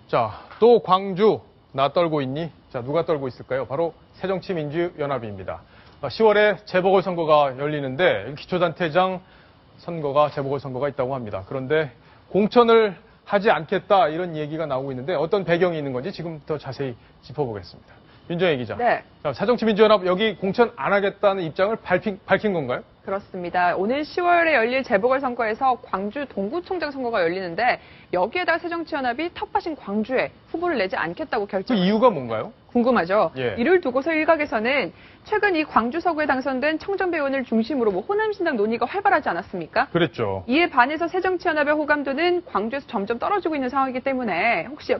자, 또 광주, 나 떨고 있니? 자, 누가 떨고 있을까요? 바로 새정치민주연합입니다. 10월에 재보궐선거가 열리는데 기초단체장 선거가 재보궐선거가 있다고 합니다. 그런데 공천을 하지 않겠다 이런 얘기가 나오고 있는데 어떤 배경이 있는 건지 지금 더 자세히 짚어보겠습니다. 윤정혜 기자. 네. 자, 새정치민주연합 여기 공천 안 하겠다는 입장을 밝힌 건가요? 그렇습니다. 오늘 10월에 열릴 재보궐선거에서 광주 동구청장 선거가 열리는데 여기에다가 새정치연합이 텃밭인 광주에 후보를 내지 않겠다고 그 결정했습니다. 이유가 뭔가요? 궁금하죠? 예. 이를 두고서 일각에서는 최근 이 광주 서구에 당선된 청정배 의원을 중심으로 호남신당 논의가 활발하지 않았습니까? 그랬죠. 이에 반해서 새정치연합의 호감도는 광주에서 점점 떨어지고 있는 상황이기 때문에 혹시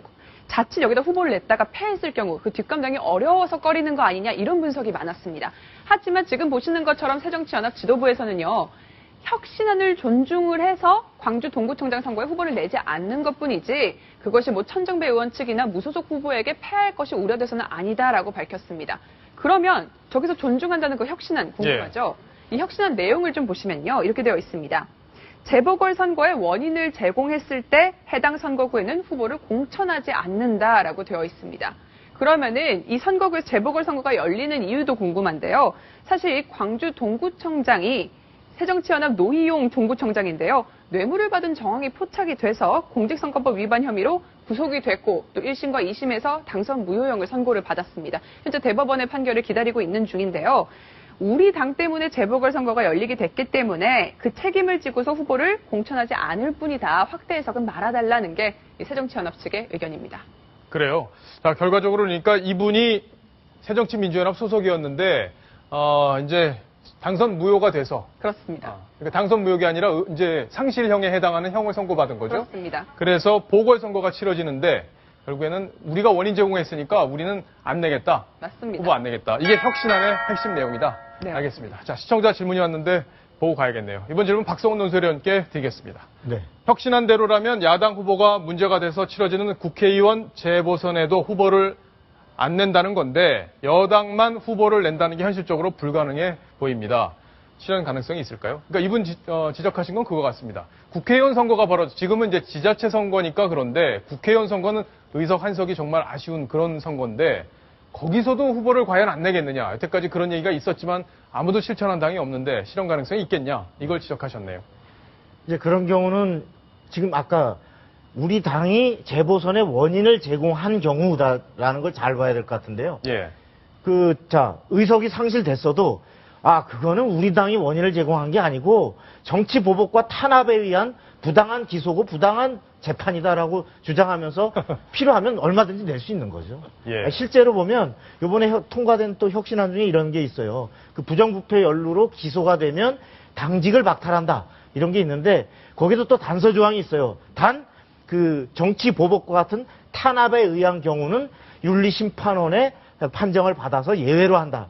자칫 여기다 후보를 냈다가 패했을 경우 그 뒷감당이 어려워서 꺼리는 거 아니냐 이런 분석이 많았습니다. 하지만 지금 보시는 것처럼 새정치연합 지도부에서는요. 혁신안을 존중을 해서 광주 동구청장 선거에 후보를 내지 않는 것뿐이지 그것이 천정배 의원 측이나 무소속 후보에게 패할 것이 우려돼서는 아니다라고 밝혔습니다. 그러면 저기서 존중한다는 그 혁신안 궁금하죠? 이 혁신안 내용을 좀 보시면요. 이렇게 되어 있습니다. 재보궐선거의 원인을 제공했을 때 해당 선거구에는 후보를 공천하지 않는다라고 되어 있습니다. 그러면은 이 선거구에서 재보궐선거가 열리는 이유도 궁금한데요. 사실 광주 동구청장이 새정치연합 노희용 동구청장인데요. 뇌물을 받은 정황이 포착이 돼서 공직선거법 위반 혐의로 구속이 됐고 또 1심과 2심에서 당선 무효형을 선고를 받았습니다. 현재 대법원의 판결을 기다리고 있는 중인데요. 우리 당 때문에 재보궐선거가 열리게 됐기 때문에 그 책임을 지고서 후보를 공천하지 않을 뿐이다. 확대 해석은 말아달라는 게 새정치연합 측의 의견입니다. 그래요. 자, 결과적으로 그러니까 이분이 새정치민주연합 소속이었는데 이제 당선 무효가 돼서 그렇습니다. 그러니까 당선 무효가 아니라 이제 상실형에 해당하는 형을 선고받은 거죠. 그렇습니다. 그래서 보궐선거가 치러지는데 결국에는 우리가 원인 제공했으니까 우리는 안 내겠다. 맞습니다. 후보 안 내겠다. 이게 혁신안의 핵심 내용이다. 네. 알겠습니다. 자, 시청자 질문이 왔는데 보고 가야겠네요. 이번 질문 박성훈 논설위원께 드리겠습니다. 네. 혁신안대로라면 야당 후보가 문제가 돼서 치러지는 국회의원 재보선에도 후보를 안 낸다는 건데 여당만 후보를 낸다는 게 현실적으로 불가능해 보입니다. 실현 가능성이 있을까요? 그러니까 이분 지적하신 건 그거 같습니다. 국회의원 선거가 지금은 이제 지자체 선거니까 그런데 국회의원 선거는 의석 한 석이 정말 아쉬운 그런 선거인데 거기서도 후보를 과연 안 내겠느냐. 여태까지 그런 얘기가 있었지만 아무도 실천한 당이 없는데 실현 가능성이 있겠냐. 이걸 지적하셨네요. 이제 그런 경우는 지금 아까 우리 당이 재보선의 원인을 제공한 경우다라는 걸 잘 봐야 될 것 같은데요. 예. 의석이 상실됐어도 그거는 우리 당이 원인을 제공한 게 아니고 정치 보복과 탄압에 의한 부당한 기소고 부당한 재판이다라고 주장하면서 필요하면 얼마든지 낼 수 있는 거죠. 예. 실제로 보면 이번에 통과된 또 혁신안 중에 이런 게 있어요. 그 부정부패 연루로 기소가 되면 당직을 박탈한다. 이런 게 있는데 거기도 또 단서 조항이 있어요. 단 그 정치 보복과 같은 탄압에 의한 경우는 윤리심판원의 판정을 받아서 예외로 한다.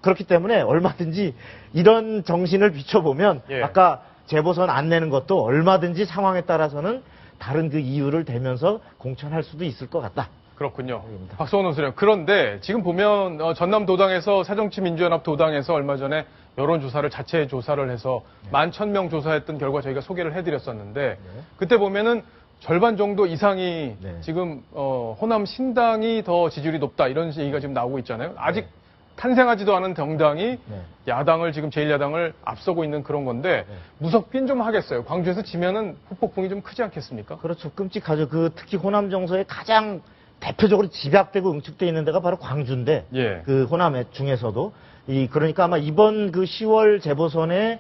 그렇기 때문에 얼마든지 이런 정신을 비춰보면 예. 아까 재보선 안 내는 것도 얼마든지 상황에 따라서는 다른 그 이유를 대면서 공천할 수도 있을 것 같다. 그렇군요. 알겠습니다. 박성원 논설위원. 그런데 지금 보면 전남 도당에서 새정치민주연합 도당에서 얼마 전에 여론조사를 자체 조사를 해서 11,000명 조사했던 결과 저희가 소개를 해드렸었는데 그때 보면은 절반 정도 이상이 지금 호남 신당이 더 지지율이 높다 이런 얘기가 지금 나오고 있잖아요. 아직 탄생하지도 않은 정당이 야당을 지금 제1야당을 앞서고 있는 그런 건데 무섭긴 좀 하겠어요. 광주에서 지면은 후폭풍이 좀 크지 않겠습니까? 그렇죠. 끔찍하죠. 특히 호남 정서에 가장 대표적으로 집약되고 응축되어 있는 데가 바로 광주인데 예. 그 호남 중에서도 그러니까 아마 이번 그 10월 재보선에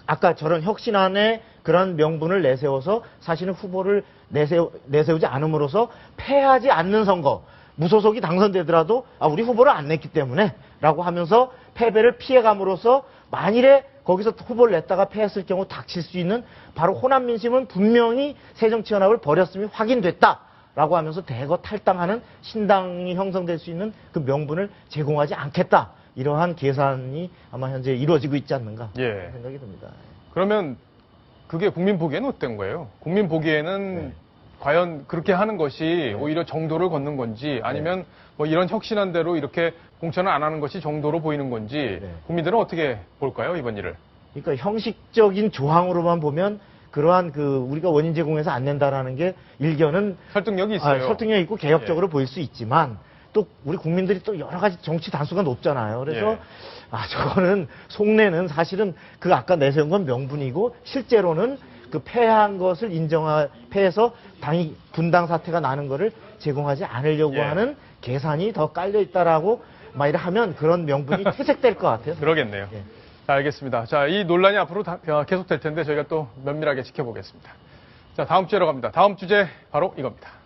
아까 저런 혁신안에 그런 명분을 내세워서 사실은 후보를 내세우지 않음으로써 패하지 않는 선거 무소속이 당선되더라도 우리 후보를 안 냈기 때문에 라고 하면서 패배를 피해감으로써 만일에 거기서 후보를 냈다가 패했을 경우 닥칠 수 있는 바로 호남 민심은 분명히 새정치연합을 버렸음이 확인됐다라고 하면서 대거 탈당하는 신당이 형성될 수 있는 그 명분을 제공하지 않겠다. 이러한 계산이 아마 현재 이루어지고 있지 않는가 생각이 듭니다. 그러면 그게 국민 보기에는 어떤 거예요? 국민 보기에는 과연 그렇게 하는 것이 오히려 정도를 걷는 건지 아니면 뭐 이런 혁신안대로 이렇게 공천을 안 하는 것이 정도로 보이는 건지 국민들은 어떻게 볼까요, 이번 일을? 그러니까 형식적인 조항으로만 보면 그러한 우리가 원인 제공해서 안 낸다라는 게 일견은 설득력이 있어요. 설득력 있고 개혁적으로 보일 수 있지만 또 우리 국민들이 또 여러 가지 정치 단수가 높잖아요. 그래서 예. 저거는 속내는 사실은 아까 내세운 건 명분이고 실제로는 패한 것을 패해서 당이 분당 사태가 나는 거를 제공하지 않으려고 예. 하는 계산이 더 깔려 있다라고 막 하면 그런 명분이 퇴색될 것 같아요. 그러겠네요. 예. 자, 알겠습니다. 자, 이 논란이 앞으로 계속될 텐데 저희가 또 면밀하게 지켜보겠습니다. 자, 다음 주제로 갑니다. 다음 주제 바로 이겁니다.